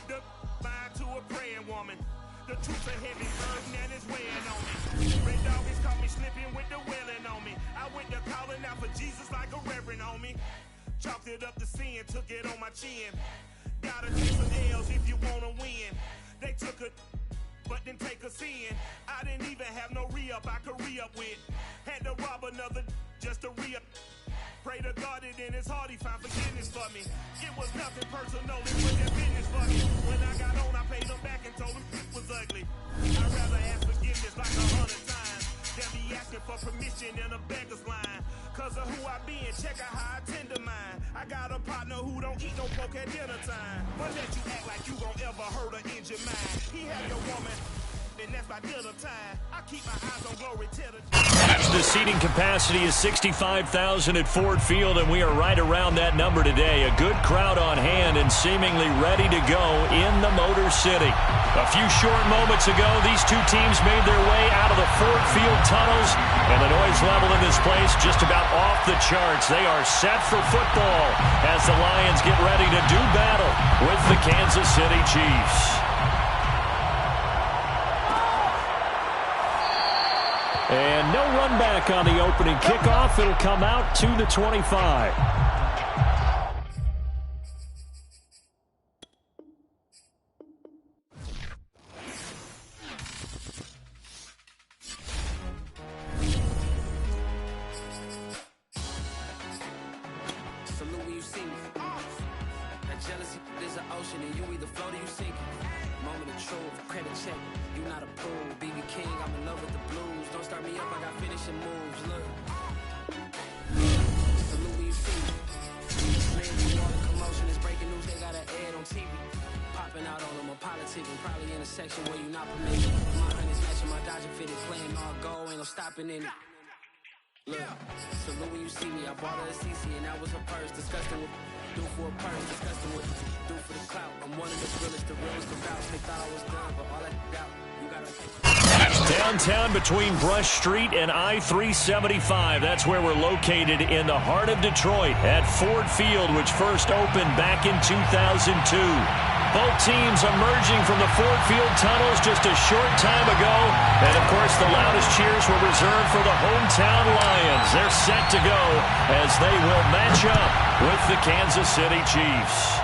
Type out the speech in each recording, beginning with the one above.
The mind to a praying woman. The truth's a heavy burden and it's weighing on me. Red doggies caught me slipping with the wailing on me. I went to calling out for Jesus like a reverend on me. Chalked it up to sin, took it on my chin. Gotta take some L's if you wanna win. They took a but didn't take a sin. I didn't even have no re-up I could re-up with. Had to rob another just to re-up. Pray to God that in his heart he found forgiveness for me. It was nothing personal, it was their business for me. When I got on, I paid them back and told them it was ugly. I'd rather ask forgiveness like 100 times than be asking for permission in a beggar's line. Cause of who I be and check out how I tend to mine. I got a partner who don't eat no pork at dinner time. But let you act like you gon' ever hurt or injure mine. He have your woman, and that's by dinner time. I keep my eyes on glory till the... The seating capacity is 65,000 at Ford Field, and we are right around that number today. A good crowd on hand and seemingly ready to go in the Motor City. A few short moments ago, these two teams made their way out of the Ford Field tunnels, and the noise level in this place just about off the charts. They are set for football as the Lions get ready to do battle with the Kansas City Chiefs. And no run back on the opening kickoff. It'll come out to the 25. Salute when you see me. That jealousy is an ocean and you either float or you sink. Moment of truth, credit check. You not approved. BB King, I'm in love with the blues. Don't start me up, I got finishing moves. Look. Salute when you see me. Man, you all the commotion is breaking news. They got an ad on TV. Popping out on them, a politicking. Probably in a section where you not permitted. My honey's matching my Dodger fitted. Playing all go, ain't no stopping in it. Look, salute when you see me. I bought her a CC and that was her purse. Disgusting with do for a purse. Disgusting with do for the clout. I'm one of the realest about. They thought I was done, but all that out. You gotta Downtown between Brush Street and I-375. That's where we're located in the heart of Detroit at Ford Field, which first opened back in 2002. Both teams emerging from the Ford Field tunnels just a short time ago. And, of course, the loudest cheers were reserved for the hometown Lions. They're set to go as they will match up with the Kansas City Chiefs.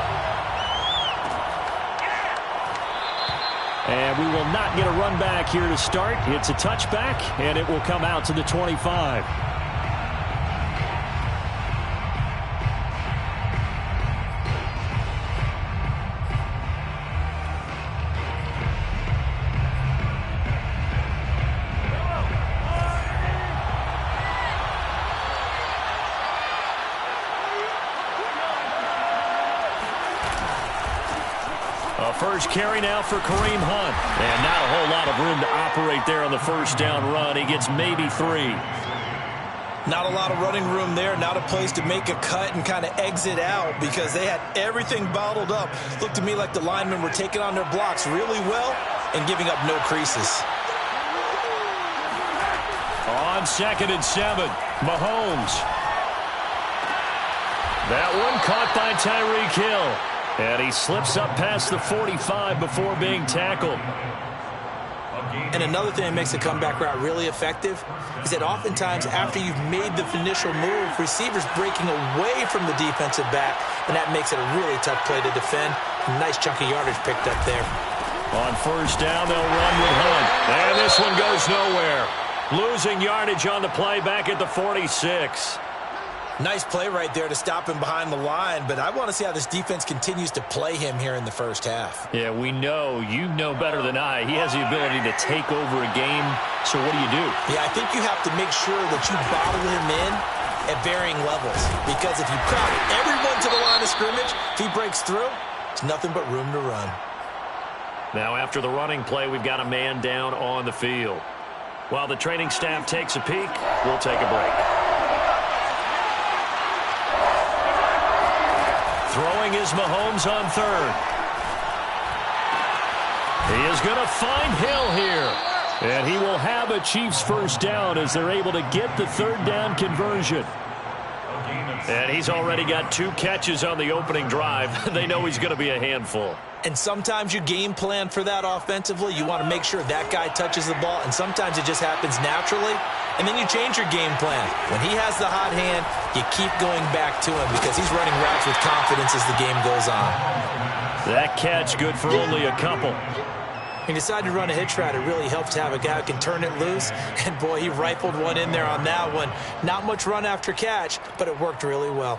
And we will not get a run back here to start. It's a touchback, and it will come out to the 25. First carry now for Kareem Hunt. And not a whole lot of room to operate there on the first down run. He gets maybe 3. Not a lot of running room there. Not a place to make a cut and kind of exit out because they had everything bottled up. Looked to me like the linemen were taking on their blocks really well and giving up no creases. On 2nd and 7, Mahomes. That one caught by Tyreek Hill. And he slips up past the 45 before being tackled. And another thing that makes the comeback route really effective is that oftentimes after you've made the initial move, receivers breaking away from the defensive back, and that makes it a really tough play to defend. Nice chunky yardage picked up there. On first down, they'll run with Hunt. And this one goes nowhere. Losing yardage on the play back at the 46. Nice play right there to stop him behind the line, but I want to see how this defense continues to play him here in the first half. Yeah, we know. You know better than I. He has the ability to take over a game, so what do you do? Yeah, I think you have to make sure that you bottle him in at varying levels, because if you crowd everyone to the line of scrimmage, if he breaks through, it's nothing but room to run. Now after the running play, we've got a man down on the field. While the training staff takes a peek, we'll take a break. Throwing is Mahomes on 3rd. He is going to find Hill here. And he will have a Chiefs first down as they're able to get the 3rd down conversion. And he's already got 2 catches on the opening drive. They know he's going to be a handful. And sometimes you game plan for that offensively. You want to make sure that guy touches the ball, and sometimes it just happens naturally. And then you change your game plan. When he has the hot hand, you keep going back to him because he's running routes with confidence as the game goes on. That catch good for only a couple. He decided to run a hitch route. It really helps to have a guy who can turn it loose. And, boy, he rifled one in there on that one. Not much run after catch, but it worked really well.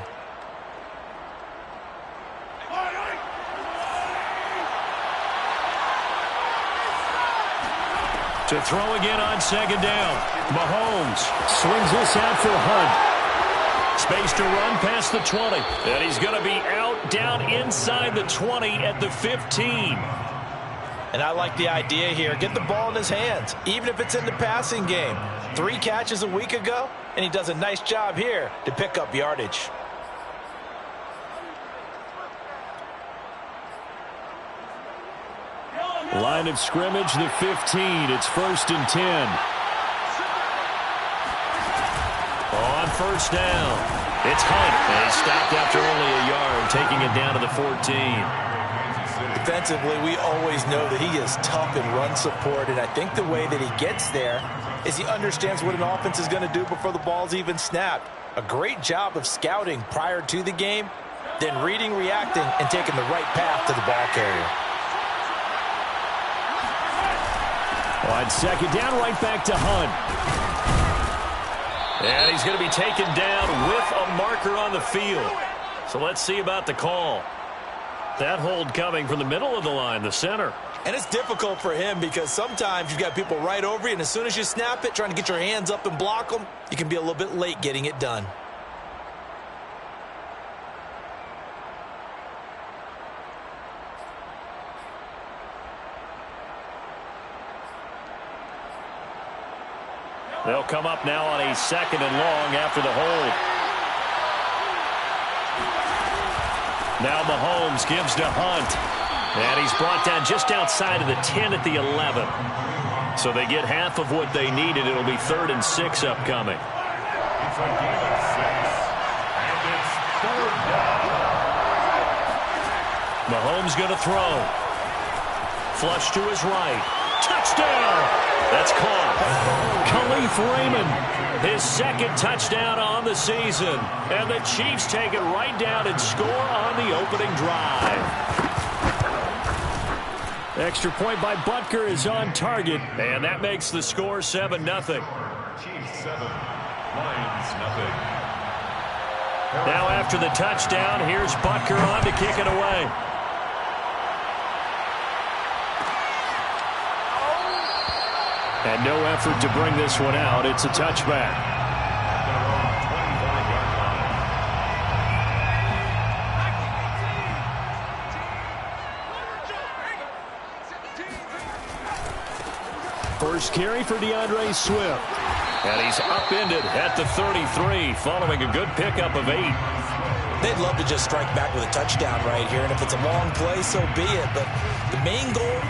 To throw again on second down. Mahomes swings this out for Hunt. Space to run past the 20. And he's going to be out down inside the 20 at the 15. And I like the idea here. Get the ball in his hands, even if it's in the passing game. 3 catches a week ago, and he does a nice job here to pick up yardage. Line of scrimmage, the 15. It's 1st and 10. On first down, it's Hunt. And he's stopped after only a yard, taking it down to the 14. Defensively, we always know that he is tough in run support, and I think the way that he gets there is he understands what an offense is going to do before the ball's even snapped. A great job of scouting prior to the game, then reading, reacting, and taking the right path to the ball carrier. On second down, right back to Hunt. And he's going to be taken down with a marker on the field. So let's see about the call. That hold coming from the middle of the line, the center. And it's difficult for him because sometimes you've got people right over you, and as soon as you snap it, trying to get your hands up and block them, you can be a little bit late getting it done. They'll come up now on a 2nd and long after the hold. Now Mahomes gives to Hunt. And he's brought down just outside of the 10 at the 11. So they get half of what they needed. It'll be 3rd and 6 upcoming. It's a gain of 6. And it's 3rd down. Mahomes going to throw. Flush to his right. Touchdown! That's caught. Khalif Raymond, his 2nd touchdown on the season. And the Chiefs take it right down and score on the opening drive. Extra point by Butker is on target. And that makes the score 7-0. Chiefs 7, Lions 0. Now after the touchdown, here's Butker on to kick it away. And no effort to bring this one out. It's a touchback. First carry for DeAndre Swift. And he's upended at the 33 following a good pickup of 8. They'd love to just strike back with a touchdown right here, and if it's a long play, so be it. But the main goal,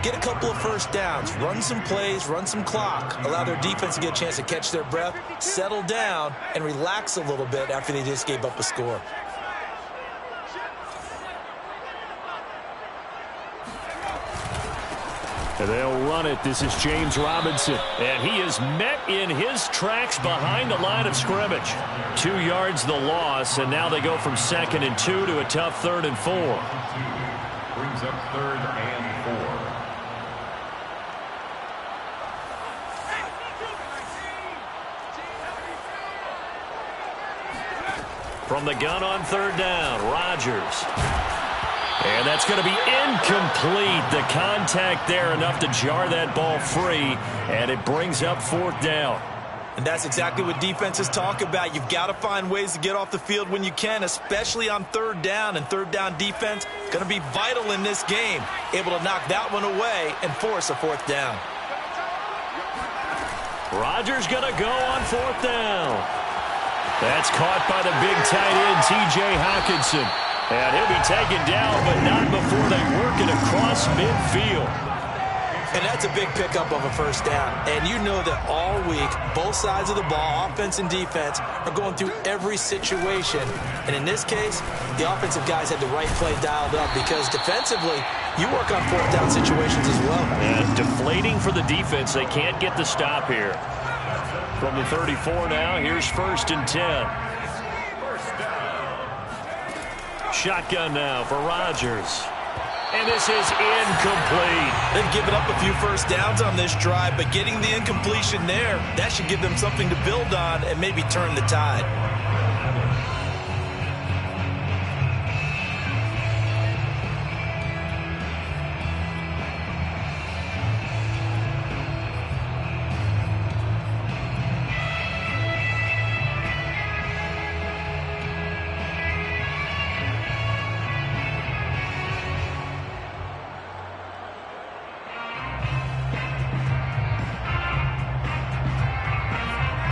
get a couple of first downs, run some plays, run some clock, allow their defense to get a chance to catch their breath, settle down, and relax a little bit after they just gave up a score. And they'll run it. This is James Robinson. And he is met in his tracks behind the line of scrimmage. 2 yards the loss, and now they go from 2nd and 2 to a tough 3rd and 4. Brings up 3rd and 4. From the gun on 3rd down, Rodgers. And that's going to be incomplete. The contact there enough to jar that ball free, and it brings up 4th down. And that's exactly what defenses talk about. You've got to find ways to get off the field when you can, especially on 3rd down. And 3rd down defense going to be vital in this game. Able to knock that one away and force a 4th down. Rodgers going to go on 4th down. That's caught by the big tight end, T.J. Hockenson. And he'll be taken down, but not before they work it across midfield. It's And that's a big pickup of a first down. And you know that all week, both sides of the ball, offense and defense, are going through every situation. And in this case, the offensive guys had the right play dialed up because defensively, you work on fourth down situations as well. And deflating for the defense. They can't get the stop here. From the 34 now, here's 1st and 10. Shotgun now for Rodgers. And this is incomplete. They've given up a few first downs on this drive, but getting the incompletion there, that should give them something to build on and maybe turn the tide.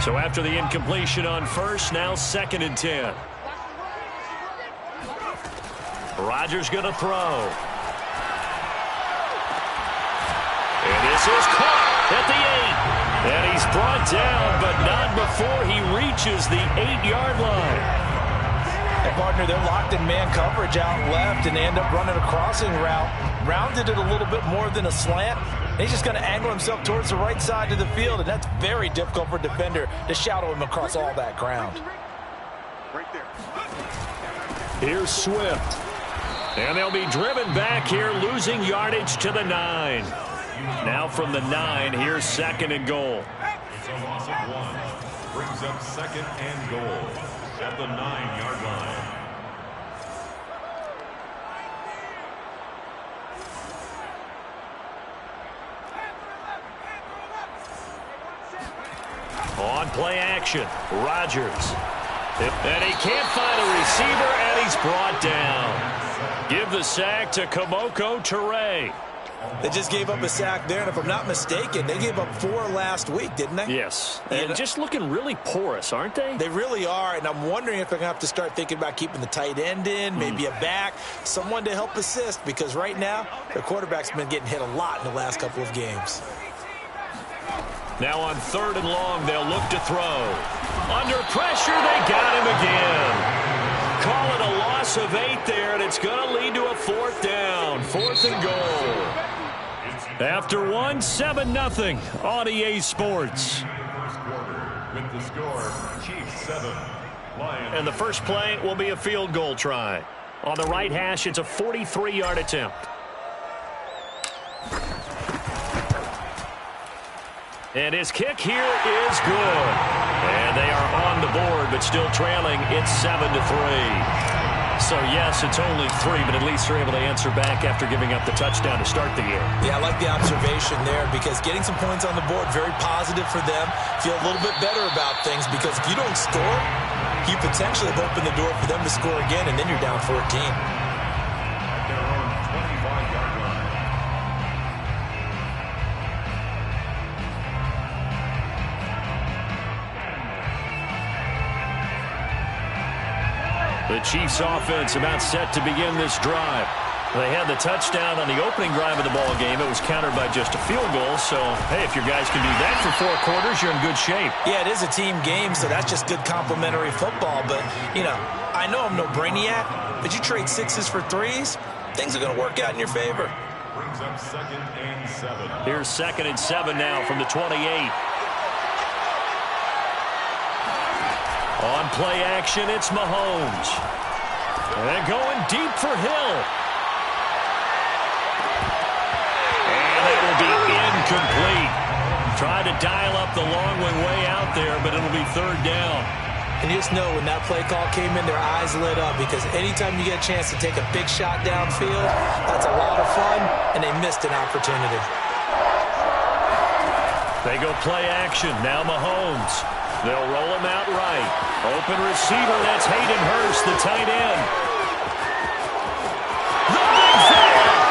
So after the incompletion on first, now 2nd and 10. Rodgers going to throw. And this is caught at the 8. And he's brought down, but not before he reaches the 8-yard line. And partner, they're locked in man coverage out left, and they end up running a crossing route. Rounded it a little bit more than a slant. He's just going to angle himself towards the right side of the field, and that's very difficult for a defender to shadow him across all that ground. Right there. Here's Swift. And they'll be driven back here, losing yardage to the 9. Now from the 9, here's 2nd and goal. It's a loss of 1. Brings up 2nd and goal at the 9-yard line. On play action, Rodgers. And he can't find a receiver, and he's brought down. Give the sack to Kemoko Turay. They just gave up a sack there, and if I'm not mistaken, they gave up 4 last week, didn't they? Yes. And just looking really porous, aren't they? They really are, and I'm wondering if they're going to have to start thinking about keeping the tight end in, maybe a back, someone to help assist, because right now, their quarterback's been getting hit a lot in the last couple of games. Now on 3rd and long, they'll look to throw. Under pressure, they got him again. Call it a loss of 8 there, and it's going to lead to a 4th down. 4th and goal. After one, 7-0 on EA Sports. First quarter with the score, Chiefs 7, Lions. And the first play will be a field goal try. On the right hash, it's a 43-yard attempt. And his kick here is good. And they are on the board, but still trailing. It's 7-3. So, yes, it's only 3, but at least they're able to answer back after giving up the touchdown to start the game. Yeah, I like the observation there because getting some points on the board, very positive for them. Feel a little bit better about things because if you don't score, you potentially have opened the door for them to score again, and then you're down 14. At their own 25-yard line. The Chiefs offense about set to begin this drive. They had the touchdown on the opening drive of the ball game. It was countered by just a field goal. So, hey, if your guys can do that for 4 quarters, you're in good shape. Yeah, it is a team game, so that's just good complementary football. But, you know, I know I'm no brainiac, but you trade 6s for 3s, things are going to work out in your favor. Brings up 2nd and 7. Here's 2nd and 7 now from the 28. On play action, it's Mahomes. And going deep for Hill. And that will be incomplete. Tried to dial up the long one way out there, but it'll be 3rd down. And you just know when that play call came in, their eyes lit up because anytime you get a chance to take a big shot downfield, that's a lot of fun, and they missed an opportunity. They go play action. Now Mahomes. They'll roll him out right. Open receiver, that's Hayden Hurst, the tight end. The big throw!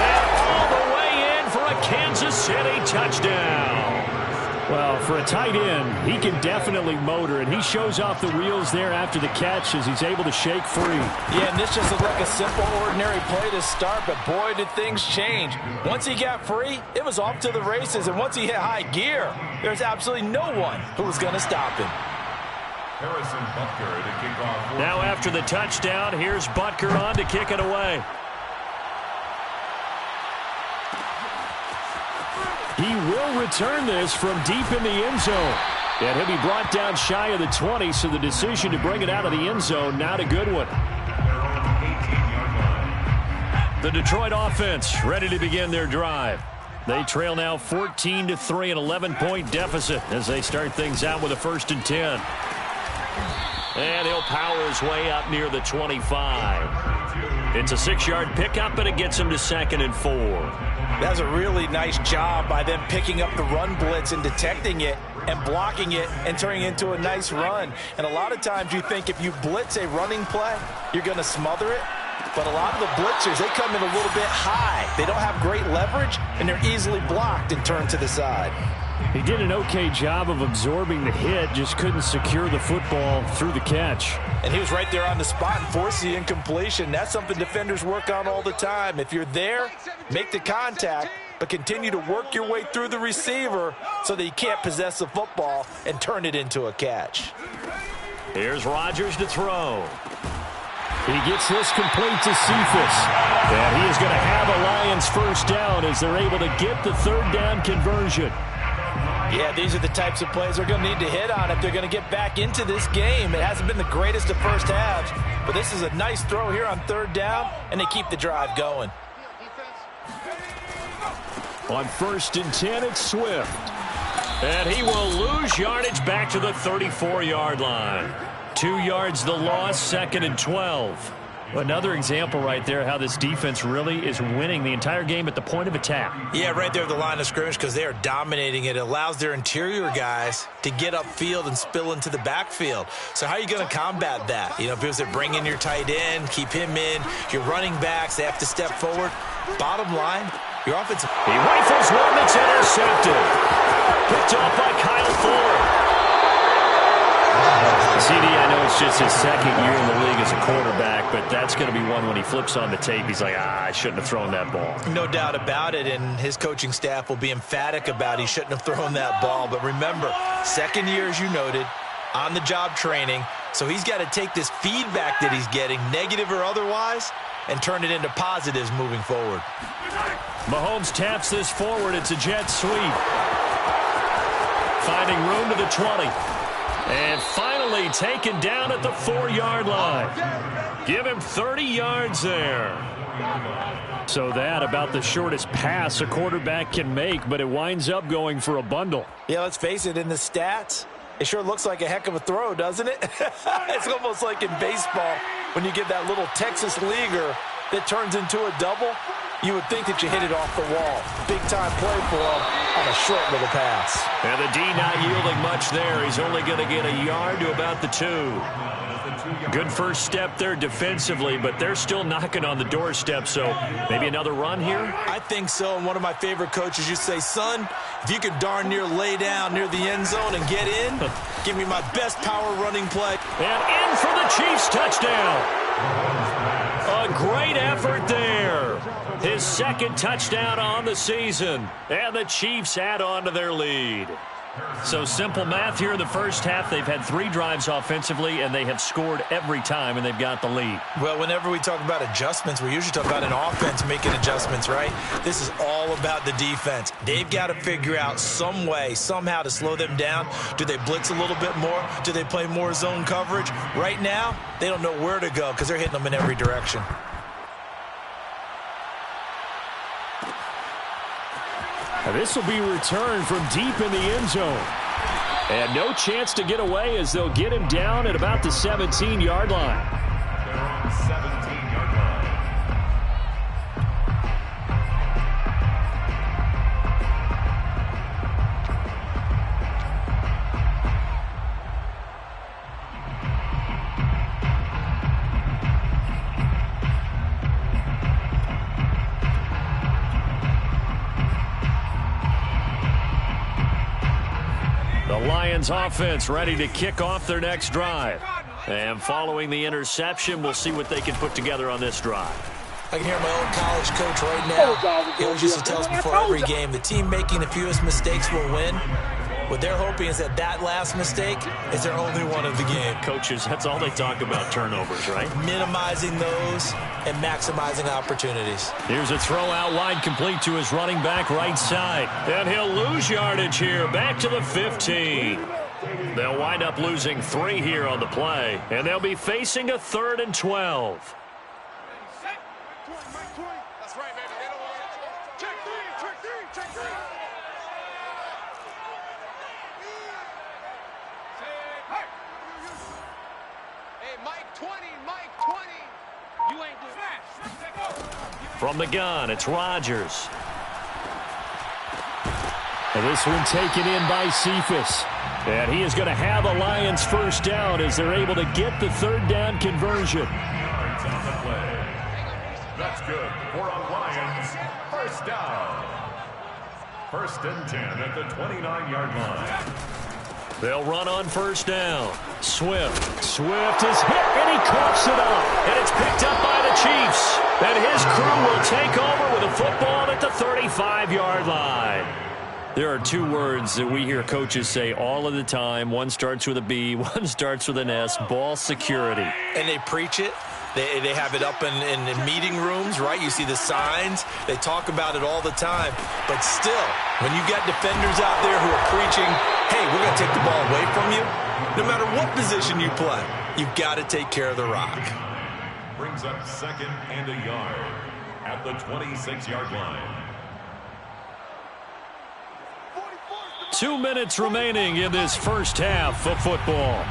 And all the way in for a Kansas City touchdown. Well, for a tight end, he can definitely motor, and he shows off the wheels there after the catch as he's able to shake free. Yeah, and this just looked like a simple, ordinary play to start, but boy, did things change. Once he got free, it was off to the races, and once he hit high gear, there's absolutely no one who was going to stop him. Harrison Butker to kick off. Now after the touchdown, here's Butker on to kick it away. He will return this from deep in the end zone. And he'll be brought down shy of the 20, so the decision to bring it out of the end zone, not a good one. The Detroit offense ready to begin their drive. They trail now 14-3, an 11-point deficit as they start things out with a 1st and 10. And he'll power his way up near the 25. It's a 6-yard pickup, and it gets him to 2nd and 4. That's a really nice job by them picking up the run blitz and detecting it and blocking it and turning it into a nice run. And a lot of times you think if you blitz a running play, you're going to smother it. But a lot of the blitzers, they come in a little bit high. They don't have great leverage, and they're easily blocked and turned to the side. He did an okay job of absorbing the hit, just couldn't secure the football through the catch. And he was right there on the spot and forced the incompletion. That's something defenders work on all the time. If you're there, make the contact, but continue to work your way through the receiver so that you can't possess the football and turn it into a catch. Here's Rodgers to throw. He gets this complete to Cephas. And he is going to have a Lions 1st down as they're able to get the 3rd down conversion. Yeah, these are the types of plays they're going to need to hit on if they're going to get back into this game. It hasn't been the greatest of first halves, but this is a nice throw here on 3rd down, and they keep the drive going. On 1st and 10, it's Swift. And he will lose yardage back to the 34-yard line. 2 yards the loss, 2nd and 12. Another example right there how this defense really is winning the entire game at the point of attack. Yeah, right there at the line of scrimmage because they are dominating it. It allows their interior guys to get upfield and spill into the backfield. So how are you going to combat that? You know, because they bring in your tight end, keep him in. Your running backs, they have to step forward. Bottom line, your offensive... He rifles one that's intercepted. Picked off by Kyle Ford. CD, I know it's just his 2nd year in the league as a quarterback, but that's going to be one when he flips on the tape, he's like, I shouldn't have thrown that ball. No doubt about it, and his coaching staff will be emphatic about he shouldn't have thrown that ball. But remember, 2nd year, as you noted, on-the-job training, so he's got to take this feedback that he's getting, negative or otherwise, and turn it into positives moving forward. Mahomes taps this forward. It's a jet sweep. Finding room to the 20. And finally taken down at the 4-yard line. Give him 30 yards there. So that about the shortest pass a quarterback can make, but it winds up going for a bundle. Yeah, let's face it, in the stats, it sure looks like a heck of a throw, doesn't it? It's almost like in baseball when you get that little Texas leaguer that turns into a double. You would think that you hit it off the wall. Big-time play for him on a short little pass. And the D not yielding much there. He's only going to get a yard to about the 2. Good first step there defensively, but they're still knocking on the doorstep, so maybe another run here? I think so, and one of my favorite coaches used to say, son, if you could darn near lay down near the end zone and get in, give me my best power running play. And in for the Chiefs touchdown. A great effort there. His 2nd touchdown on the season. And the Chiefs add on to their lead. So simple math here in the first half. They've had 3 drives offensively, and they have scored every time, and they've got the lead. Well, whenever we talk about adjustments, we usually talk about an offense making adjustments, right? This is all about the defense. They've got to figure out some way, somehow to slow them down. Do they blitz a little bit more? Do they play more zone coverage? Right now, they don't know where to go because they're hitting them in every direction. This will be returned from deep in the end zone. And no chance to get away as they'll get him down at about the 17-yard line. They're on the 17-yard line. Lions offense ready to kick off their next drive. And following the interception, we'll see what they can put together on this drive. I can hear my old college coach right now. He always used to tell us before every game, the team making the fewest mistakes will win. What they're hoping is that last mistake is their only one of the game. Coaches, that's all they talk about, turnovers, right? Minimizing those and maximizing opportunities. Here's a throw out wide, complete to his running back right side. And he'll lose yardage here, back to the 15. They'll wind up losing 3 here on the play, and they'll be facing a 3rd and 12. From the gun, it's Rodgers. And this one taken in by Cephas. And he is going to have a Lions first down as they're able to get the 3rd down conversion. Yards on the play. That's good for a Lions first down. 1st and 10 at the 29-yard line. They'll run on first down. Swift is hit, and he coughs it up. And it's picked up by the Chiefs. And his crew will take over with a football at the 35-yard line. There are 2 words that we hear coaches say all of the time. One starts with a B, one starts with an S, ball security. And they preach it. They have it up in meeting rooms, right? You see the signs. They talk about it all the time. But still, when you got defenders out there who are preaching, hey, we're going to take the ball away from you, no matter what position you play, you've got to take care of the rock. Brings up 2nd and a yard at the 26-yard line. 2 minutes remaining in this first half of football.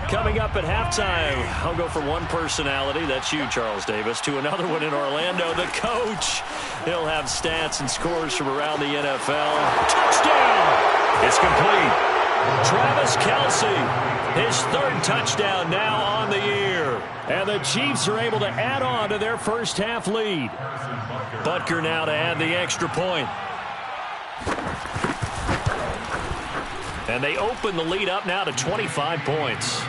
Coming up at halftime, I'll go from one personality, that's you, Charles Davis, to another one in Orlando, the coach. He'll have stats and scores from around the NFL. Touchdown! It's complete. Travis Kelce, his 3rd touchdown now on the year. And the Chiefs are able to add on to their first half lead. Butker now to add the extra point. And they open the lead up now to 25 points.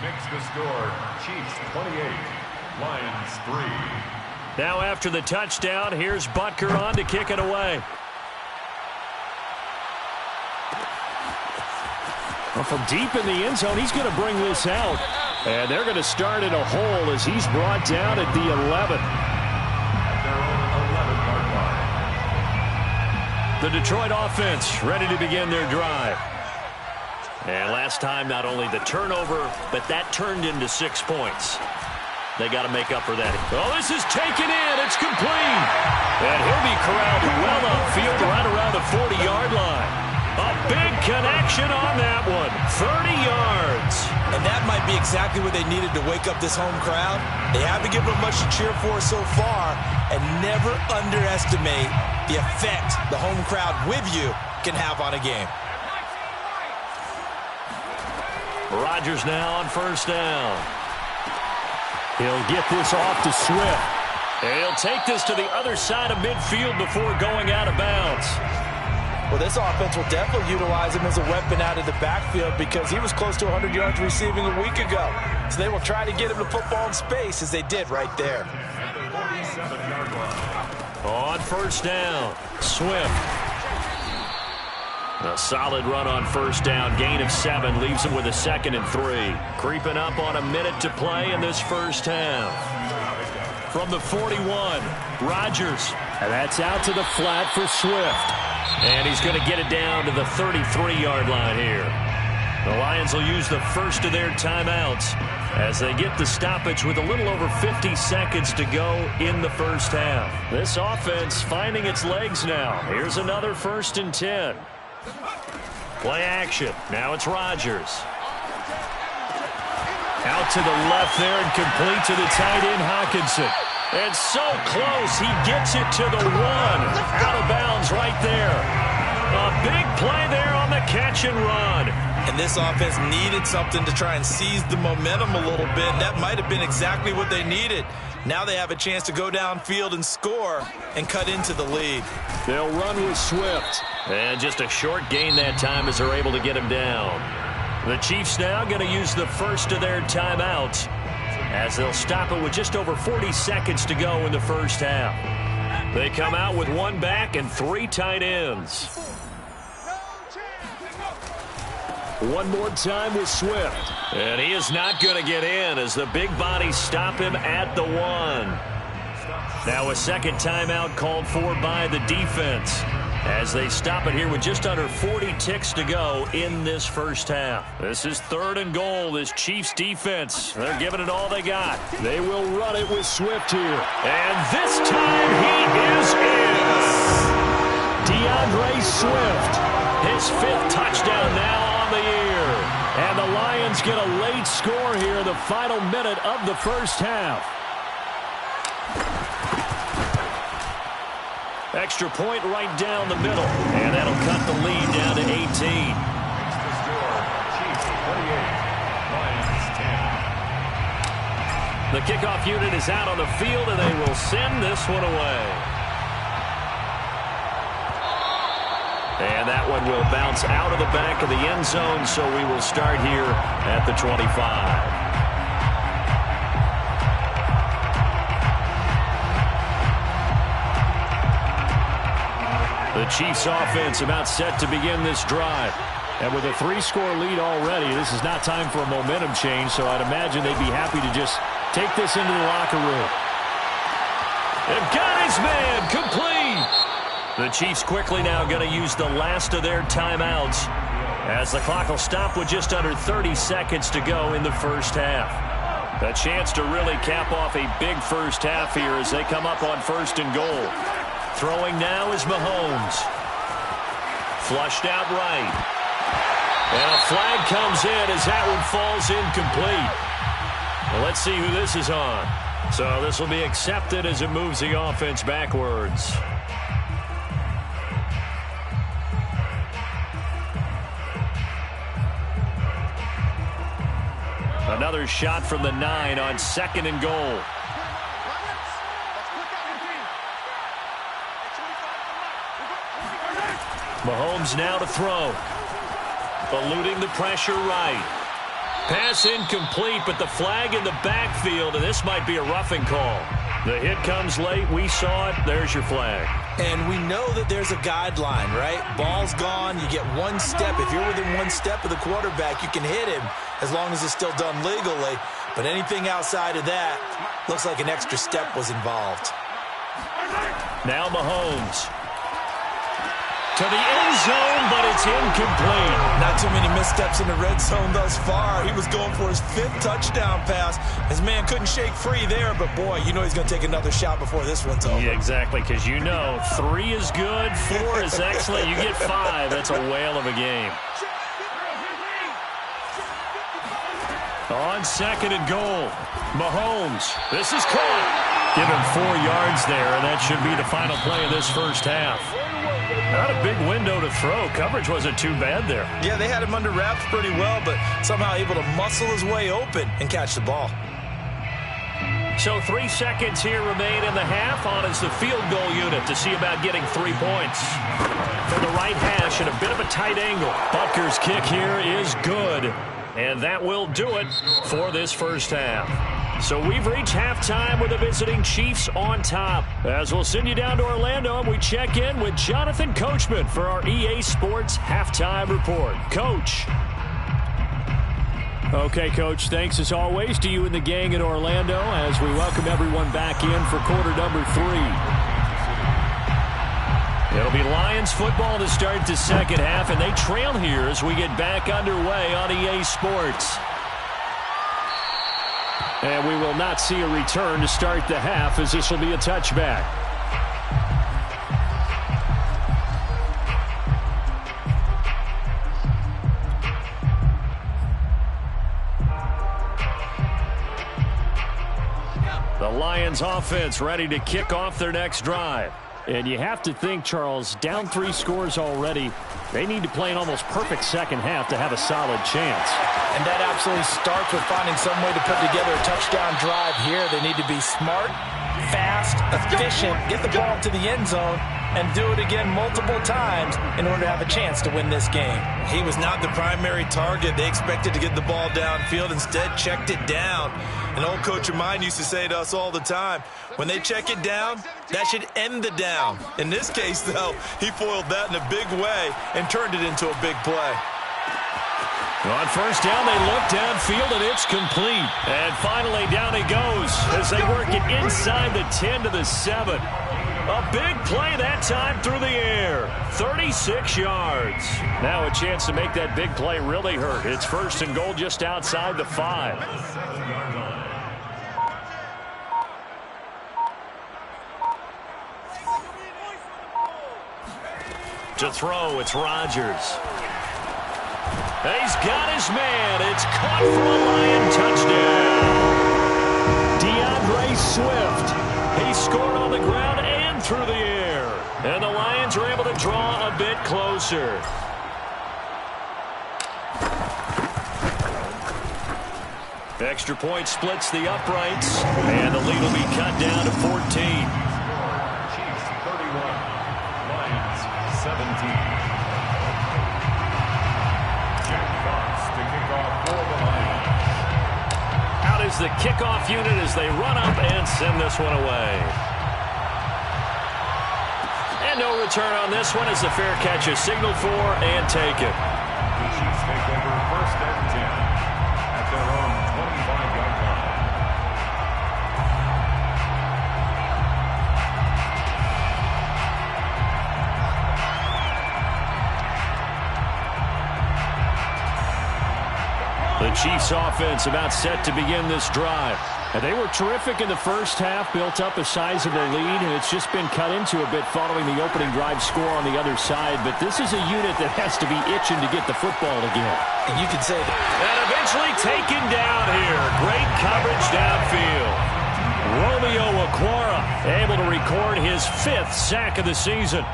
Makes the score Chiefs 28, Lions 3. Now after the touchdown, here's Butker on to kick it away. Well, from deep in the end zone, he's going to bring this out. And they're going to start in a hole as he's brought down at the 11. At their own 11-yard line. The Detroit offense ready to begin their drive. And last time, not only the turnover, but that turned into 6 points. They got to make up for that. Oh, this is taken in. It's complete. And he'll be corralled well upfield right around the 40-yard line. A big connection on that one. 30 yards. And that might be exactly what they needed to wake up this home crowd. They haven't given them much to cheer for so far. And never underestimate the effect the home crowd with you can have on a game. Rodgers now on first down. He'll get this off to Swift. And he'll take this to the other side of midfield before going out of bounds. Well, this offense will definitely utilize him as a weapon out of the backfield because he was close to 100 yards receiving a week ago. So they will try to get him the football in space as they did right there. At the 47-yard line. On first down, Swift. A solid run on first down. Gain of 7 leaves him with a 2nd and 3. Creeping up on a minute to play in this first half. From the 41, Rodgers. And that's out to the flat for Swift. And he's going to get it down to the 33-yard line here. The Lions will use the first of their timeouts as they get the stoppage with a little over 50 seconds to go in the first half. This offense finding its legs now. Here's another 1st and 10. Play action. Now it's Rodgers. Out to the left there and complete to the tight end, Hockenson. And so close, he gets it to the 1. Out of bounds right there. A big play there on the catch and run. And this offense needed something to try and seize the momentum a little bit. That might have been exactly what they needed. Now they have a chance to go downfield and score and cut into the lead. They'll run with Swift. And just a short gain that time as they're able to get him down. The Chiefs now going to use the first of their timeouts as they'll stop it with just over 40 seconds to go in the first half. They come out with one back and 3 tight ends. One more time with Swift. And he is not going to get in as the big bodies stop him at the 1. Now a second timeout called for by the defense as they stop it here with just under 40 ticks to go in this first half. This is 3rd and goal. This Chiefs defense, they're giving it all they got. They will run it with Swift here. And this time he is in. DeAndre Swift, his 5th touchdown now on the year. And the Lions get a late score here in the final minute of the first half. Extra point right down the middle. And that'll cut the lead down to 18. The score, Chiefs 48, Lions 10. The kickoff unit is out on the field, and they will send this one away. And that one will bounce out of the back of the end zone, so we will start here at the 25. The Chiefs offense about set to begin this drive. And with a 3-score lead already, this is not time for a momentum change, so I'd imagine they'd be happy to just take this into the locker room. They've got his man complete. The Chiefs quickly now going to use the last of their timeouts as the clock will stop with just under 30 seconds to go in the first half. A chance to really cap off a big first half here as they come up on 1st and goal. Throwing now is Mahomes. Flushed out right. And a flag comes in as that one falls incomplete. Well, let's see who this is on. So this will be accepted as it moves the offense backwards. Another shot from the 9 on 2nd and goal. Mahomes now to throw. Eluding the pressure right. Pass incomplete, but the flag in the backfield, and this might be a roughing call. The hit comes late. We saw it. There's your flag. And we know that there's a guideline, right? Ball's gone. You get 1 step. If you're within 1 step of the quarterback, you can hit him as long as it's still done legally. But anything outside of that looks like an extra step was involved. Now Mahomes. To the end zone, but it's incomplete. Not too many missteps in the red zone thus far. He was going for his 5th touchdown pass. His man couldn't shake free there, but boy, you know he's going to take another shot before this one's over. Yeah, exactly, because you know 3 is good, 4 is excellent. You get 5, that's a whale of a game. On 2nd and goal, Mahomes. This is caught. Give him 4 yards there, and that should be the final play of this first half. Not a big window to throw. Coverage wasn't too bad there. Yeah, they had him under wraps pretty well, but somehow able to muscle his way open and catch the ball. So 3 seconds here remain in the half. On is the field goal unit to see about getting 3 points. From the right hash at a bit of a tight angle. Butker's kick here is good. And that will do it for this first half. So we've reached halftime with the visiting Chiefs on top. As we'll send you down to Orlando and we check in with Jonathan Coachman for our EA Sports Halftime Report. Coach. Okay, Coach, thanks as always to you and the gang in Orlando as we welcome everyone back in for quarter number 3. It'll be Lions football to start the second half, and they trail here as we get back underway on EA Sports. And we will not see a return to start the half as this will be a touchback. The Lions offense ready to kick off their next drive. And you have to think, Charles, down 3 scores already. They need to play an almost perfect second half to have a solid chance. And that absolutely starts with finding some way to put together a touchdown drive here. They need to be smart, fast, efficient, get the ball to the end zone, and do it again multiple times in order to have a chance to win this game. He was not the primary target. They expected to get the ball downfield, instead checked it down. An old coach of mine used to say to us all the time, when they check it down, that should end the down. In this case, though, he foiled that in a big way and turned it into a big play. On first down, they look downfield, and it's complete. And finally, down he goes as they work it inside the 10 to the 7. A big play that time through the air. 36 yards. Now a chance to make that big play really hurt. It's first and goal just outside the 5. To throw, it's Rodgers. He's got his man. It's caught for a Lion touchdown. DeAndre Swift. He scored on the ground and through the air. And the Lions are able to draw a bit closer. Extra point splits the uprights. And the lead will be cut down to 14. Chiefs 31, Lions 17. Jack Fox to kick off for the Lions. Out is the kickoff unit as they run up and send this one away. And no return on this one as the fair catch is signaled for and taken. The Chiefs take over first and 10 at their own 25-yard line. The Chiefs offense about set to begin this drive. And they were terrific in the first half, built up a sizable lead, and it's just been cut into a bit following the opening drive score on the other side. But this is a unit that has to be itching to get the football again. And you could say that. And eventually taken down here. Great coverage downfield. Romeo Okwara able to record his 5th sack of the season.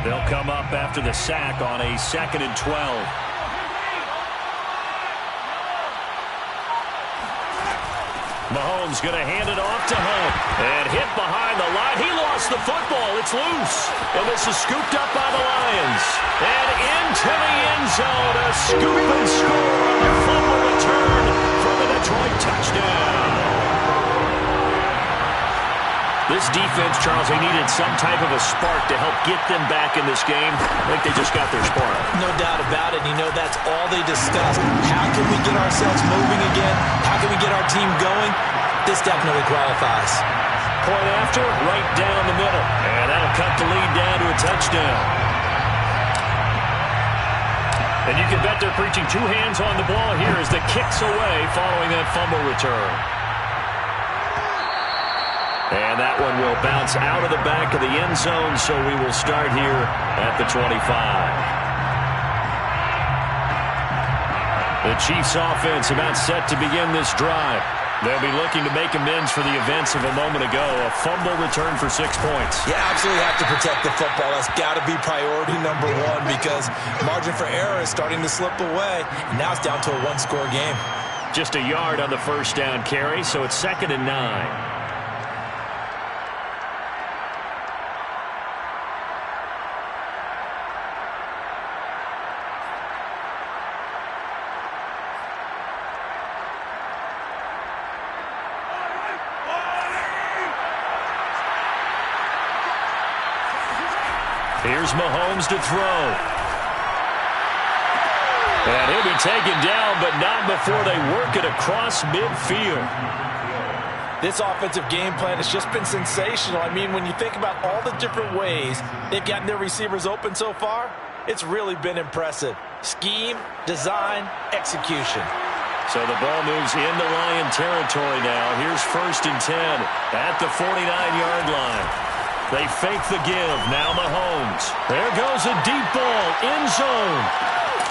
They'll come up after the sack on a 2nd and 12. Mahomes going to hand it off to Hunt. And hit behind the line. He lost the football. It's loose. And this is scooped up by the Lions. And into the end zone. A scoop and score on the fumble return for the Detroit touchdown. This defense, Charles, they needed some type of a spark to help get them back in this game. I think they just got their spark. No doubt about it. You know, that's all they discussed. How can we get ourselves moving again? How can we get our team going? This definitely qualifies. Point after, right down the middle. And that'll cut the lead down to a touchdown. And you can bet they're preaching 2 hands on the ball here as the kick's away following that fumble return. And that one will bounce out of the back of the end zone, so we will start here at the 25. The Chiefs offense about set to begin this drive. They'll be looking to make amends for the events of a moment ago. A fumble return for 6 points. You absolutely have to protect the football. That's got to be priority number 1 because margin for error is starting to slip away. And now it's down to a 1-score game. Just a yard on the first down carry, so it's 2nd and 9. Here's Mahomes to throw. And he'll be taken down, but not before they work it across midfield. This offensive game plan has just been sensational. I mean, when you think about all the different ways they've gotten their receivers open so far, it's really been impressive. Scheme, design, execution. So the ball moves into Lion territory now. Here's 1st and 10 at the 49-yard line. They fake the give. Now Mahomes. There goes a deep ball. End zone.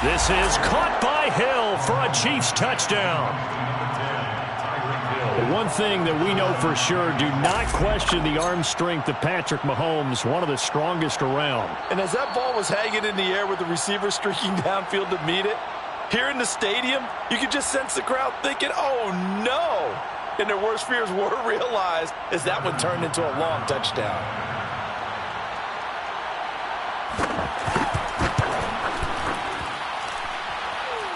This is caught by Hill for a Chiefs touchdown. But one thing that we know for sure, do not question the arm strength of Patrick Mahomes, one of the strongest around. And as that ball was hanging in the air with the receiver streaking downfield to meet it, here in the stadium, you could just sense the crowd thinking, oh, no. And their worst fears were realized as that one turned into a long touchdown.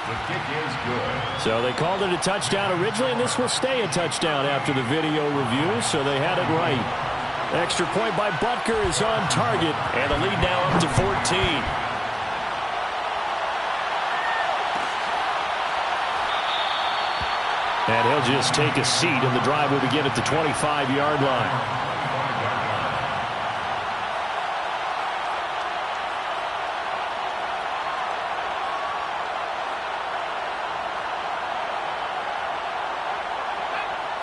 The kick is good. So they called it a touchdown originally, and this will stay a touchdown after the video review, so they had it right. Extra point by Butker is on target, and the lead now up to 14. And he'll just take a seat, and the drive will begin at the 25-yard line.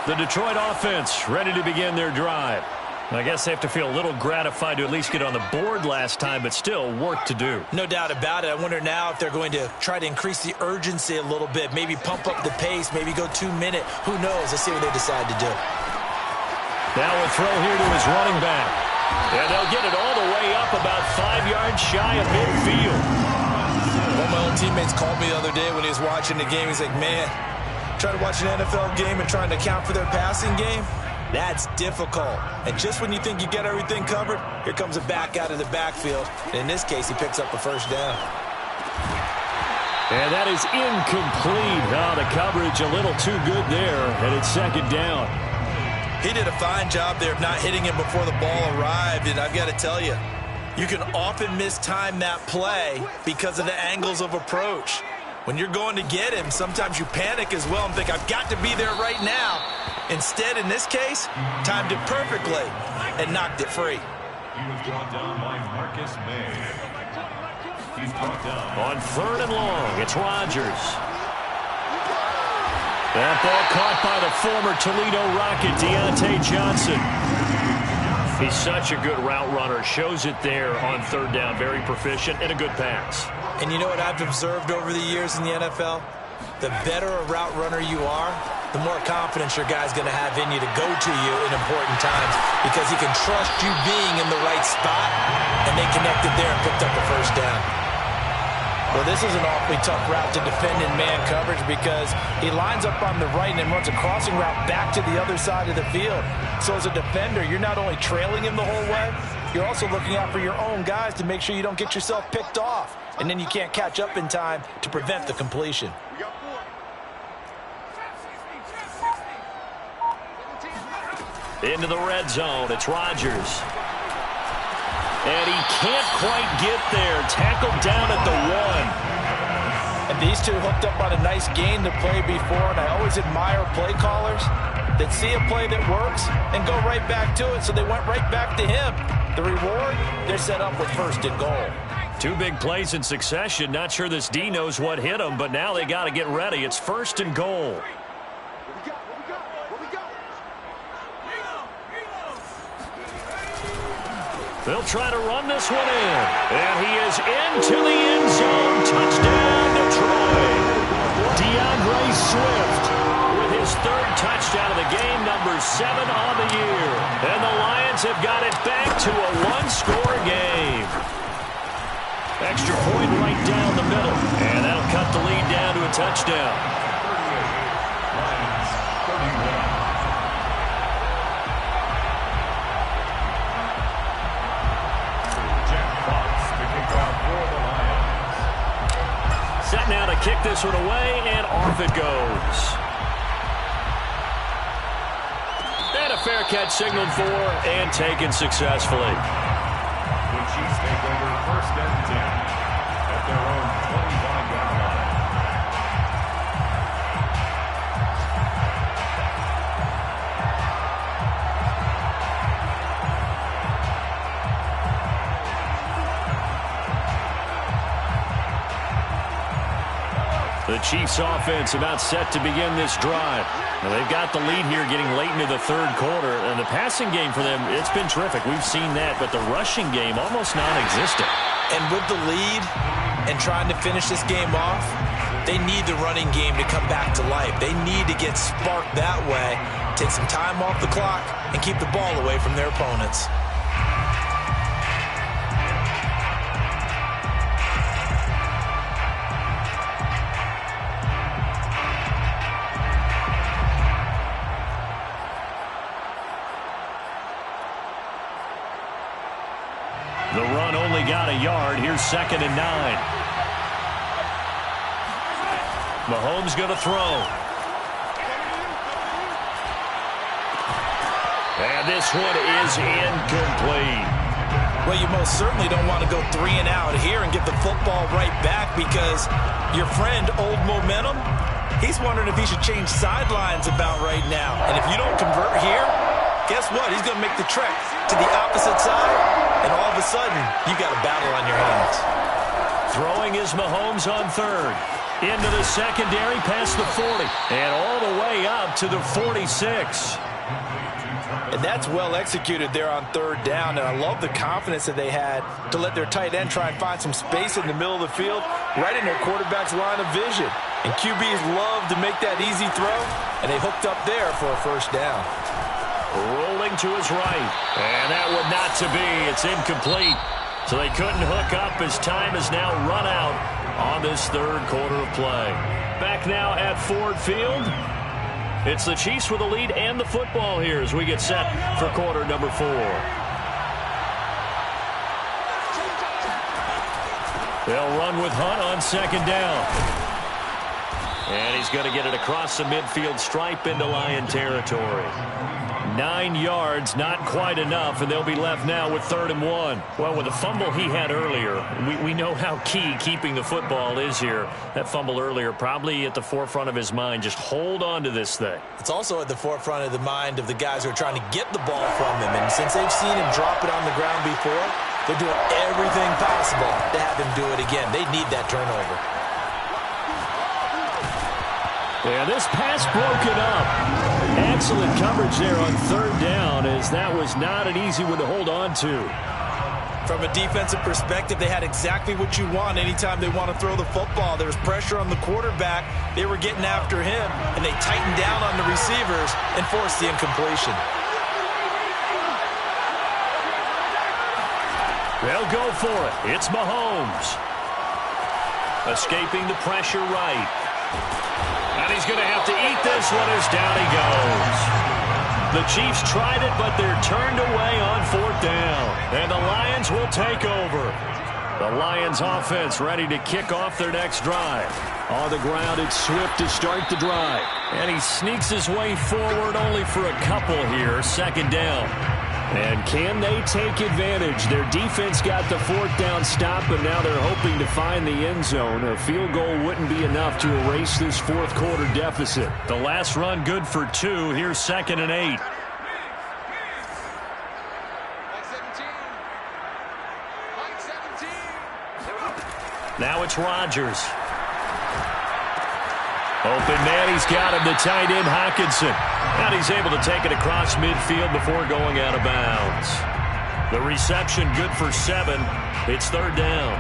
The Detroit offense ready to begin their drive. I guess they have to feel a little gratified to at least get on the board last time, but still work to do. No doubt about it. I wonder now if they're going to try to increase the urgency a little bit, maybe pump up the pace, maybe go 2 minute. Who knows? Let's see what they decide to do. Now a throw here to his running back. And they'll get it all the way up about 5 yards shy of midfield. One of my own teammates called me the other day when he was watching the game. He's like, man, trying to watch an NFL game and trying to account for their passing game? That's difficult. And just when you think you get everything covered, here comes a back out of the backfield. And in this case, he picks up a first down. And that is incomplete. Oh, the coverage a little too good there, and it's second down. He did a fine job there of not hitting him before the ball arrived. And I've got to tell you, you can often mistime that play because of the angles of approach. When you're going to get him, sometimes you panic as well and think, I've got to be there right now. Instead, in this case, timed it perfectly and knocked it free. He was brought down by Marcus May. He's brought down. On third and long, it's Rodgers. That ball caught by the former Toledo Rocket, Deontay Johnson. He's such a good route runner. Shows it there on third down. Very proficient and a good pass. And you know what I've observed over the years in the NFL? The better a route runner you are, the more confidence your guy's going to have in you to go to you in important times because he can trust you being in the right spot, and they connected there and picked up the first down. Well, this is an awfully tough route to defend in man coverage because he lines up on the right and then runs a crossing route back to the other side of the field. So as a defender, you're not only trailing him the whole way, you're also looking out for your own guys to make sure you don't get yourself picked off. And then you can't catch up in time to prevent the completion. Into the red zone, it's Rodgers. And he can't quite get there. Tackled down at the 1. And these two hooked up on a nice gain to play before, and I always admire play callers that see a play that works and go right back to it, so they went right back to him. The reward, they're set up with first and goal. 2 big plays in succession. Not sure this D knows what hit him, but now they got to get ready. It's first and goal. They'll try to run this one in. And he is into the end zone. Touchdown, Detroit. DeAndre Swift with his 3rd touchdown of the game, number 7 on the year. And the Lions have got it back to a 1-score game. Extra point right down the middle. And that'll cut the lead down to a touchdown. 38. Lions 31. Set now to kick this one away, and off it goes. And a fair catch signaled for and taken successfully. The Chiefs take over first and 10 at their own 25-yard line. The Chiefs offense about set to begin this drive. Now they've got the lead here getting late into the 3rd quarter, and the passing game for them, it's been terrific. We've seen that, but the rushing game almost non-existent. And with the lead and trying to finish this game off, They need the running game to come back to life. They need to get sparked that way, take some time off the clock, and keep the ball away from their opponents. The run only got a yard. Here's 2nd and 9. Mahomes going to throw. And this one is incomplete. Well, you most certainly don't want to go 3 and out here and get the football right back, because your friend, Old Momentum, he's wondering if he should change sidelines about right now. And if you don't convert here, guess what? He's going to make the trek to the opposite side, and all of a sudden, you got a battle on your hands. Throwing is Mahomes on 3rd. Into the secondary, past the 40, and all the way up to the 46. And that's well executed there on 3rd down, and I love the confidence that they had to let their tight end try and find some space in the middle of the field, right in their quarterback's line of vision. And QBs love to make that easy throw, and they hooked up there for a 1st down. Rolling to his right, and that would not to be. It's incomplete. So they couldn't hook up as time is now run out on this 3rd quarter of play. Back now at Ford Field. It's the Chiefs with the lead and the football here as we get set for quarter number 4. They'll run with Hunt on 2nd down. And he's going to get it across the midfield stripe into Lion territory. 9 yards, not quite enough, and they'll be left now with 3rd and 1. Well, with the fumble he had earlier, we know how key keeping the football is here. That fumble earlier probably at the forefront of his mind. Just hold on to this thing. It's also at the forefront of the mind of the guys who are trying to get the ball from him. And since they've seen him drop it on the ground before, they're doing everything possible to have him do it again. They need that turnover. Yeah, this pass broken up. Excellent coverage there on 3rd down, as that was not an easy one to hold on to. From a defensive perspective, they had exactly what you want anytime they want to throw the football. There was pressure on the quarterback. They were getting after him, and they tightened down on the receivers and forced the incompletion. They'll go for it. It's Mahomes. Escaping the pressure right. And he's going to have to eat this one as down he goes. The Chiefs tried it, but they're turned away on 4th down. And the Lions will take over. The Lions offense ready to kick off their next drive. On the ground, it's Swift to start the drive. And he sneaks his way forward only for a couple here. 2nd down. And can they take advantage? Their defense got the 4th down stop, but now they're hoping to find the end zone. A field goal wouldn't be enough to erase this 4th quarter deficit. The last run good for 2. Here's 2nd and 8. Now it's Rodgers. Open man, he's got him, the tight end Hockenson. And he's able to take it across midfield before going out of bounds. The reception good for 7. It's 3rd down.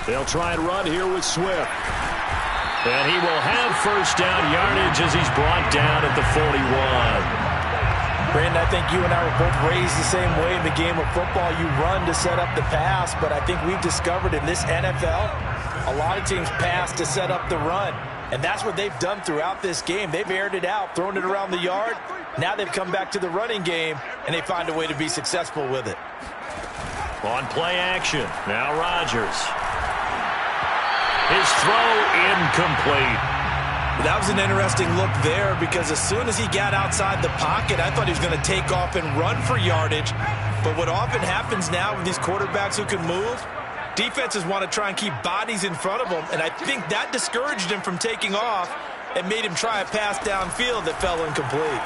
They'll try and run here with Swift. And he will have 1st down yardage as he's brought down at the 41. Brandon, I think you and I were both raised the same way in the game of football. You run to set up the pass, but I think we've discovered in this NFL, a lot of teams pass to set up the run. And that's what they've done throughout this game. They've aired it out, thrown it around the yard. Now they've come back to the running game, and they find a way to be successful with it. On play action, now Rodgers. His throw incomplete. That was an interesting look there, because as soon as he got outside the pocket, I thought he was going to take off and run for yardage. But what often happens now with these quarterbacks who can move, defenses want to try and keep bodies in front of them, and I think that discouraged him from taking off and made him try a pass downfield that fell incomplete.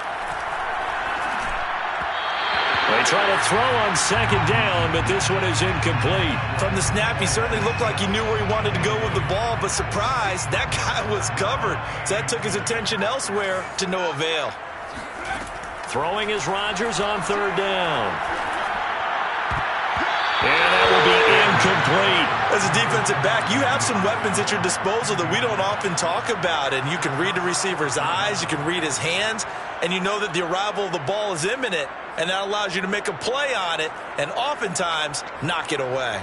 They try to throw on 2nd down, but this one is incomplete. From the snap, he certainly looked like he knew where he wanted to go with the ball, but surprise, that guy was covered. So that took his attention elsewhere to no avail. Throwing is Rodgers on 3rd down. And that will be incomplete. As a defensive back, you have some weapons at your disposal that we don't often talk about. And you can read the receiver's eyes, you can read his hands, and you know that the arrival of the ball is imminent, and that allows you to make a play on it and oftentimes knock it away.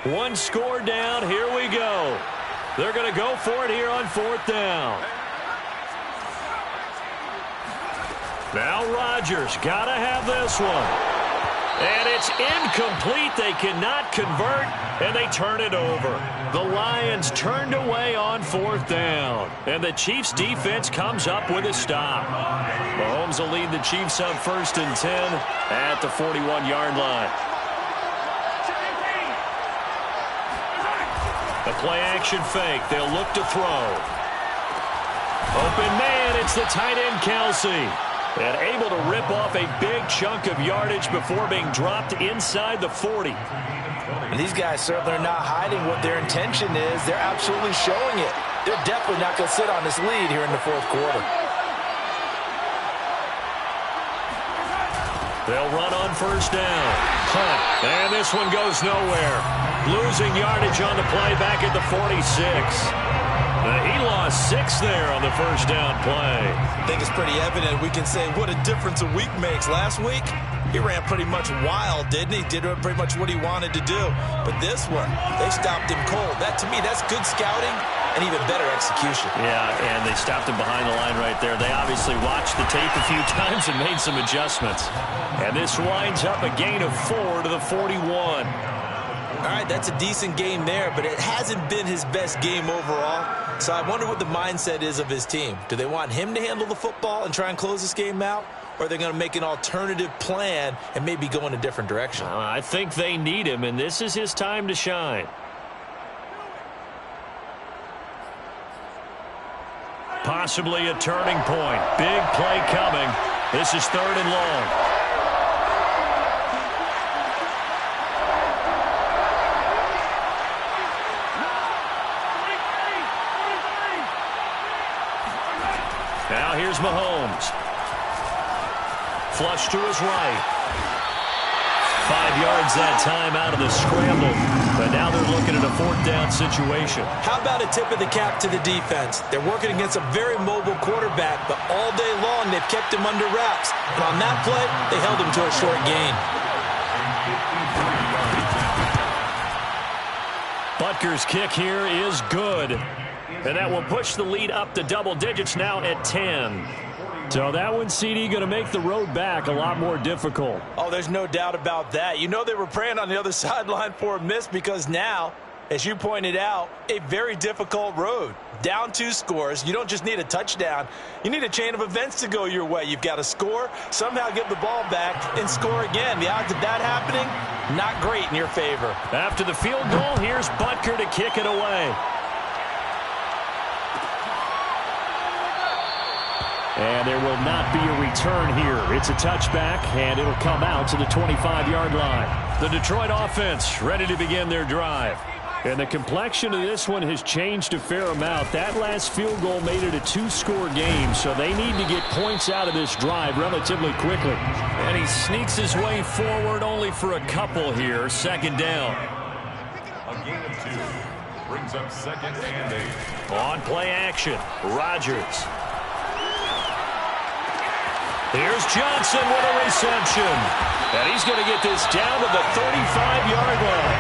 One score down. Here we go. They're going to go for it here on 4th down. Now Rodgers got to have this one. And it's incomplete. They cannot convert, and they turn it over. The Lions turned away on 4th down. And the Chiefs' defense comes up with a stop. Mahomes will lead the Chiefs up 1st and 10 at the 41-yard line. The play-action fake. They'll look to throw. Open man. It's the tight end, Kelce. And able to rip off a big chunk of yardage before being dropped inside the 40. And these guys certainly are not hiding what their intention is. They're absolutely showing it. They're definitely not going to sit on this lead here in the 4th quarter. They'll run on 1st down. Hunt. And this one goes nowhere. Losing yardage on the play back at the 46. He lost 6 there on the 1st down play. I think it's pretty evident. We can say what a difference a week makes. Last week, he ran pretty much wild, didn't he? Did pretty much what he wanted to do. But this one, they stopped him cold. That, to me, that's good scouting and even better execution. Yeah, and they stopped him behind the line right there. They obviously watched the tape a few times and made some adjustments. And this winds up a gain of 4 to the 41. All right, that's a decent game there, but it hasn't been his best game overall. So I wonder what the mindset is of his team. Do they want him to handle the football and try and close this game out? Or are they going to make an alternative plan and maybe go in a different direction? I think they need him, and this is his time to shine. Possibly a turning point. Big play coming. This is 3rd and long. Now here's Mahomes. Flush to his right. 5 yards that time out of the scramble. But now they're looking at a 4th down situation. How about a tip of the cap to the defense? They're working against a very mobile quarterback, but all day long they've kept him under wraps. And on that play, they held him to a short gain. Butker's kick here is good. And that will push the lead up to double digits now at 10. So that one, CD, going to make the road back a lot more difficult. Oh, there's no doubt about that. You know they were praying on the other sideline for a miss because now, as you pointed out, a very difficult road. Down 2 scores. You don't just need a touchdown. You need a chain of events to go your way. You've got to score, somehow get the ball back, and score again. The odds of that happening, not great in your favor. After the field goal, here's Butker to kick it away. And there will not be a return here. It's a touchback, and it'll come out to the 25-yard line. The Detroit offense ready to begin their drive. And the complexion of this one has changed a fair amount. That last field goal made it a 2-score game, so they need to get points out of this drive relatively quickly. And he sneaks his way forward only for a couple here. 2nd down. A gain of 2 brings up 2nd and 8. On play action, Rodgers. Here's Johnson with a reception. And he's going to get this down to the 35-yard line.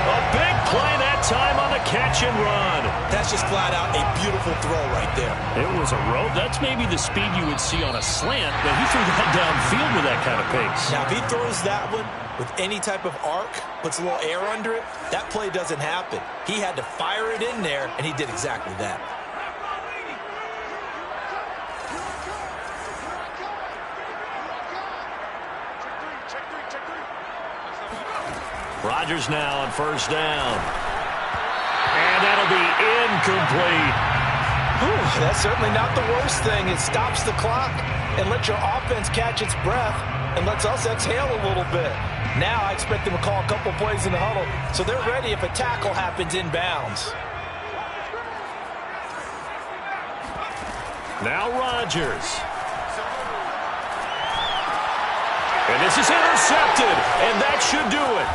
A big play that time on the catch and run. That's just flat out a beautiful throw right there. It was a rope. That's maybe the speed you would see on a slant, but he threw that downfield with that kind of pace. Now, if he throws that one with any type of arc, puts a little air under it, that play doesn't happen. He had to fire it in there, and he did exactly that. Rodgers now on 1st down. And that'll be incomplete. Whew, that's certainly not the worst thing. It stops the clock and lets your offense catch its breath and lets us exhale a little bit. Now I expect them to call a couple plays in the huddle so they're ready if a tackle happens inbounds. Now Rodgers. And this is intercepted, and that should do it.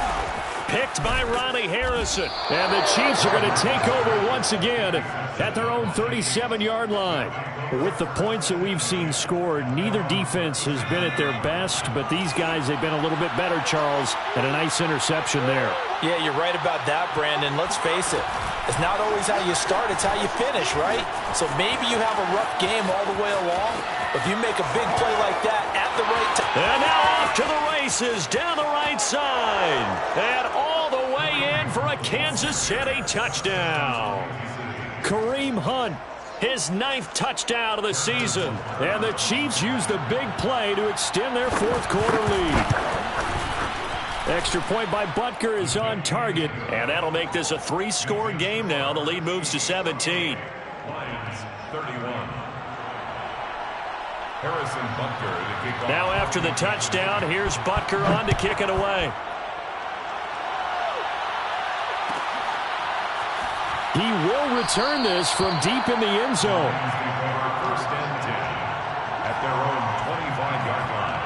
Picked by Ronnie Harrison. And the Chiefs are going to take over once again at their own 37-yard line. With the points that we've seen scored, neither defense has been at their best, but these guys, they've been a little bit better, Charles, and a nice interception there. Yeah, you're right about that, Brandon. Let's face it. It's not always how you start, it's how you finish, right? So maybe you have a rough game all the way along, but if you make a big play like that at the right time. And now off to the races down the right side. And all the way in for a Kansas City touchdown. Kareem Hunt, his 9th touchdown of the season. And the Chiefs use the big play to extend their fourth-quarter lead. Extra point by Butker is on target, and that'll make this a 3-score game now. The lead moves to 17. Lions 31. Harrison Butker to kick off. Now after the touchdown, here's Butker on to kick it away. He will return this from deep in the end zone. First and 10 at their own 25-yard line.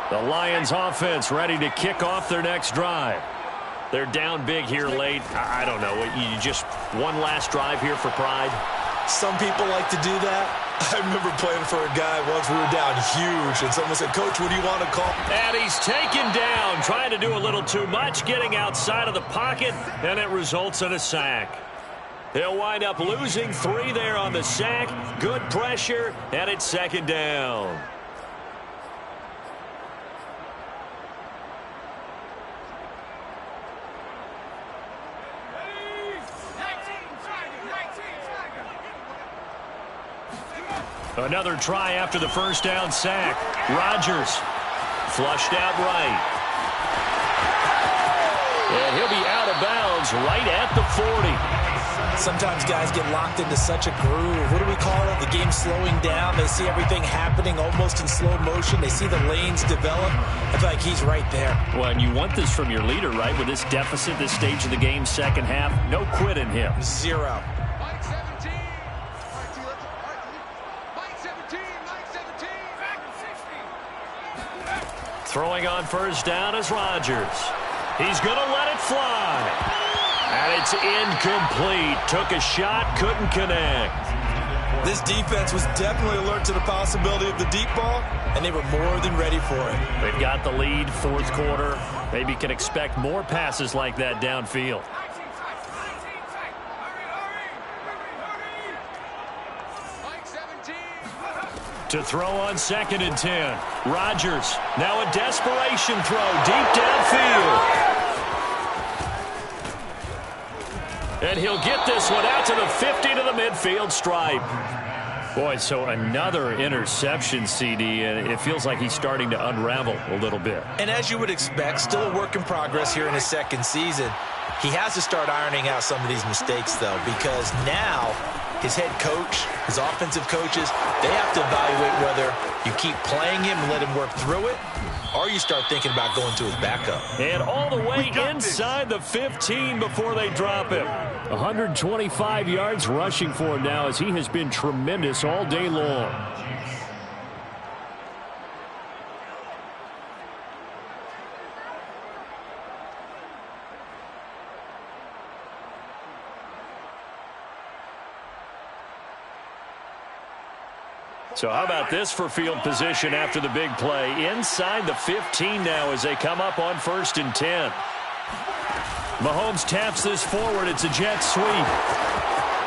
The Lions offense ready to kick off their next drive. They're down big here late. I don't know. You just one last drive here for pride? Some people like to do that. I remember playing for a guy once. We were down huge, and someone said, "Coach, what do you want to call?" And he's taken down, trying to do a little too much, getting outside of the pocket, and it results in a sack. He'll wind up losing 3 there on the sack. Good pressure, and it's 2nd down. Another try after the first down sack. Rodgers flushed out right. And he'll be out of bounds right at the 40. Sometimes guys get locked into such a groove. What do we call it? The game's slowing down. They see everything happening almost in slow motion. They see the lanes develop. I feel like he's right there. Well, and you want this from your leader, right? With this deficit, this stage of the game, second half, no quit in him. 0. Throwing on first down is Rodgers. He's going to let it fly. And it's incomplete. Took a shot, couldn't connect. This defense was definitely alert to the possibility of the deep ball, and they were more than ready for it. They've got the lead, 4th quarter. Maybe can expect more passes like that downfield. To throw on 2nd and 10. Rodgers, now a desperation throw deep downfield. And he'll get this one out to the 50 to the midfield stripe. Boy, so another interception, CD, and it feels like he's starting to unravel a little bit. And as you would expect, still a work in progress here in his 2nd season. He has to start ironing out some of these mistakes, though, because now his head coach, his offensive coaches, they have to evaluate whether you keep playing him and let him work through it, or you start thinking about going to his backup. And all the way inside the 15 before they drop him. 125 yards rushing for him now as he has been tremendous all day long. So how about this for field position after the big play? Inside the 15 now as they come up on 1st and 10. Mahomes taps this forward. It's a jet sweep.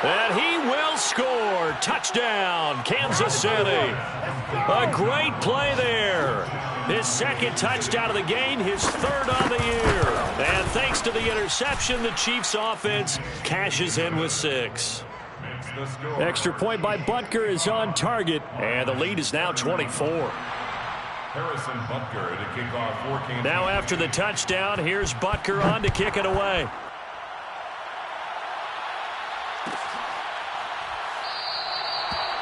And he will score. Touchdown, Kansas City. A great play there. His 2nd touchdown of the game, his 3rd on the year. And thanks to the interception, the Chiefs offense cashes in with 6. Extra point by Butker is on target, and the lead is now 24. Harrison Butker to kick off for Kansas. Now after the touchdown, here's Butker on to kick it away.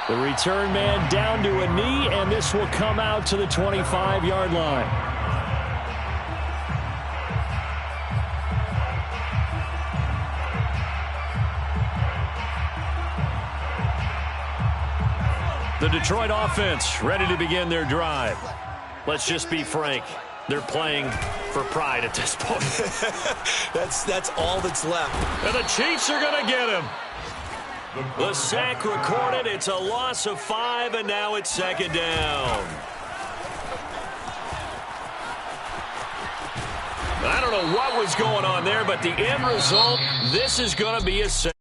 The return man down to a knee, and this will come out to the 25-yard line. The Detroit offense ready to begin their drive. Let's just be frank. They're playing for pride at this point. That's all that's left. And the Chiefs are going to get him. The sack recorded. It's a loss of 5, and now it's second down. I don't know what was going on there, but the end result, this is going to be a sack.